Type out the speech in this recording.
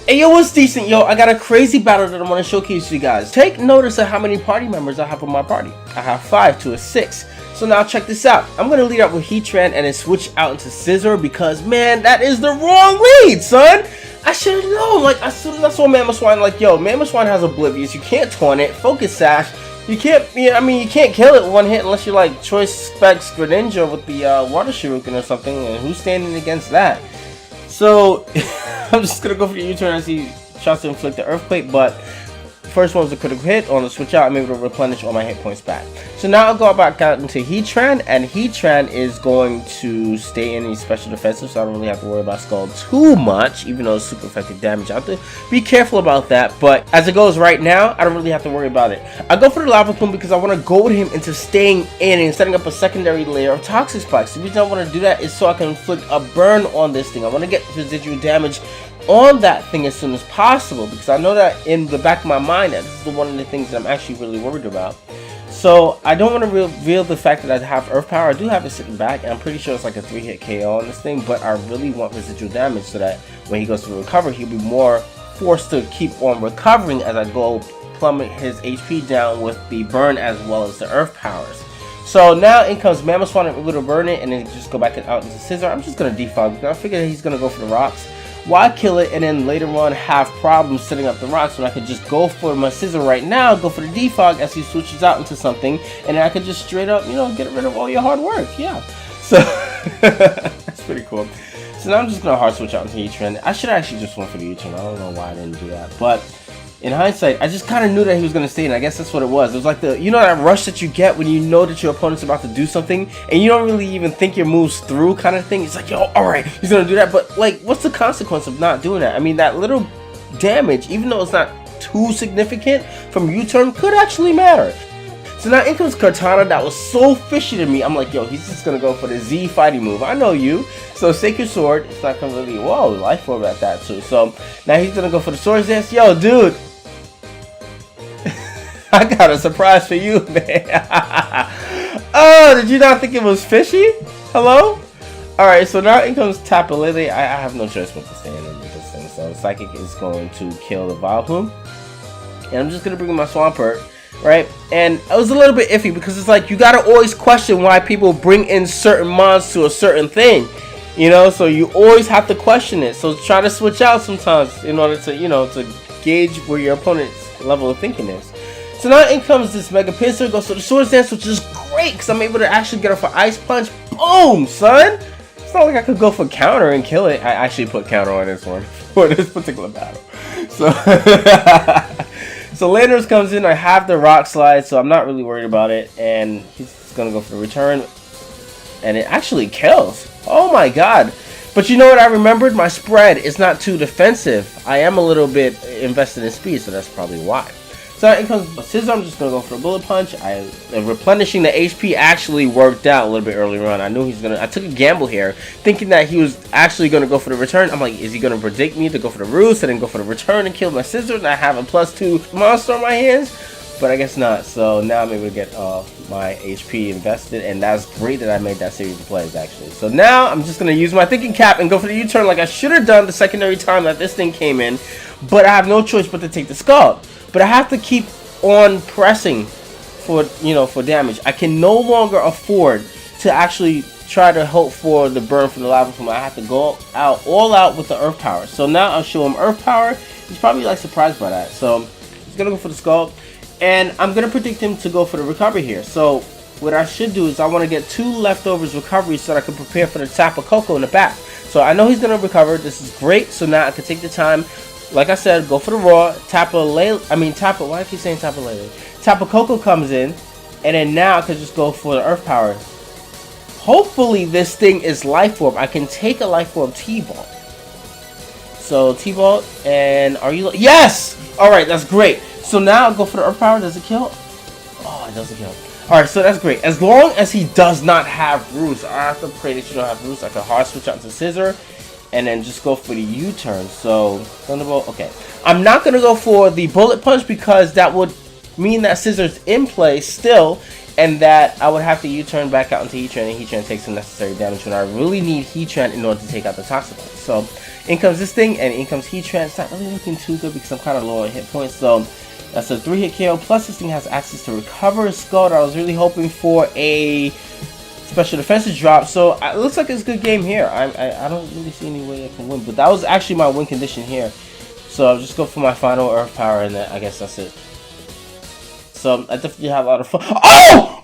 Hey yo, what's decent? Yo, I got a crazy battle that I want to showcase to you guys. Take notice of how many party members I have on my party. I have 5 to a 6. So now check this out. I'm going to lead up with Heatran and then switch out into Scizor because, man, that is the wrong lead, son. I should have known. Like, as soon as I saw Mamoswine, like, yo, Mamoswine has Oblivious. You can't taunt it. Focus Sash. You can't, I mean, you can't kill it with one hit unless you're like Choice Specs Greninja with the Water Shuriken or something. And who's standing against that? So, I'm just going to go for the U-turn as he tries to inflict the Earthquake, but first one was a critical hit. On the switch out, I'm able to replenish all my hit points back. So now I'll go back out into Heatran, and Heatran is going to stay in the special defensive, so I don't really have to worry about Skull too much, even though it's super effective damage. I have to be careful about that, but as it goes right now, I don't really have to worry about it. I go for the Lava Plume because I want to goad him into staying in and setting up a secondary layer of Toxic Spikes. The reason I want to do that is so I can inflict a burn on this thing. I want to get residual damage on that thing as soon as possible because I know that in the back of my mind that this is one of the things that I'm actually really worried about. So I don't want to reveal the fact that I have Earth Power. I do have it sitting back, and I'm pretty sure it's like a 3-hit KO on this thing, but I really want residual damage so that when he goes to recover, he'll be more forced to keep on recovering as I go plummet his HP down with the burn as well as the Earth Powers. So now in comes Mamoswine, I'm able to burn it and then just go back out into Scizor. I'm just going to defog because I figured he's going to go for the rocks. Why kill it and then later on have problems setting up the rocks when I could just go for my Scizor right now, go for the defog as he switches out into something, and then I could just straight up, you know, get rid of all your hard work. Yeah. So that's pretty cool. So now I'm just going to hard switch out into Heatran. I should actually just went for the Heatran. I don't know why I didn't do that. But in hindsight, I just kind of knew that he was going to stay in. I guess that's what it was. It was like the, you know, that rush that you get when you know that your opponent's about to do something and you don't really even think your moves through kind of thing. It's like, yo, alright, he's going to do that. But, like, what's the consequence of not doing that? I mean, that little damage, even though it's not too significant from U-turn, could actually matter. So now in comes Kartana. That was so fishy to me. I'm like, yo, he's just going to go for the Z fighting move. I know you. So Sacred Sword, it's not going to really, whoa, Life Orb at that too. So now he's going to go for the Swords Dance. Yo, dude. I got a surprise for you, man. Oh, did you not think it was fishy? Hello? Alright, so now in comes Tapu Lele. I have no choice but to stay in with this thing. So Psychic is going to kill the Vileplume. And I'm just going to bring in my Swampert, right? And it was a little bit iffy because it's like you got to always question why people bring in certain mons to a certain thing. You know, so you always have to question it. So try to switch out sometimes in order to, you know, to gauge where your opponent's level of thinking is. So now in comes this Mega Pincer, goes to the Swords Dance, which is great because I'm able to actually get her for Ice Punch. Boom, son! It's not like I could go for counter and kill it. I actually put counter on this one for this particular battle. So, so Landorus comes in. I have the Rock Slide, so I'm not really worried about it. And he's going to go for the return. And it actually kills. Oh my god. But you know what I remembered? My spread is not too defensive. I am a little bit invested in speed, so that's probably why. So in comes Scizor. I'm just going to go for a Bullet Punch. Replenishing the HP actually worked out a little bit earlier on. I knew he's going to... I took a gamble here, thinking that he was actually going to go for the return. I'm like, is he going to predict me to go for the Roost and then go for the return and kill my Scizor? And I have a +2 monster on my hands? But I guess not. So now I'm able to get my HP invested. And that's great that I made that series of plays, actually. So now I'm just going to use my thinking cap and go for the U-turn like I should have done the secondary time that this thing came in. But I have no choice but to take the Scald. But I have to keep on pressing for, you know, for damage. I can no longer afford to actually try to hope for the burn from the Lava Plume. I have to go out all out with the Earth Power. So now I'll show him Earth Power. He's probably like surprised by that. So he's gonna go for the Skull, and I'm gonna predict him to go for the recovery here. So what I should do is I want to get 2 Leftovers recovery so that I can prepare for the Tapu Koko in the back. So I know he's gonna recover. This is great. So now I can take the time. Like I said, go for the raw. Why do I keep saying Tapu Lele? Tapu Koko comes in, and then now I can just go for the Earth Power. Hopefully this thing is Life Orb. I can take a Life Orb T-Ball. So T-Ball, and are you... Yes! Alright, that's great. So now I'll go for the Earth Power. Does it kill? Oh, it doesn't kill. Alright, so that's great. As long as he does not have Roost, I have to pray that you don't have Roost. I can hard switch out to Scizor. And then just go for the U-turn. So, Thunderbolt, okay. I'm not going to go for the Bullet Punch because that would mean that Scizor's in play still. And that I would have to U-turn back out into Heatran. And Heatran takes some necessary damage when I really need Heatran in order to take out the Toxic. So, In comes this thing, and in comes Heatran. It's not really looking too good because I'm kind of low on hit points, so that's a 3-hit KO. Plus, this thing has access to Recover Scald. I was really hoping for a special defensive drop, so it looks like it's a good game here. I don't really see any way I can win, but that was actually my win condition here. So I'll just go for my final Earth Power, and then I guess that's it. So I definitely have a lot of fun. Oh!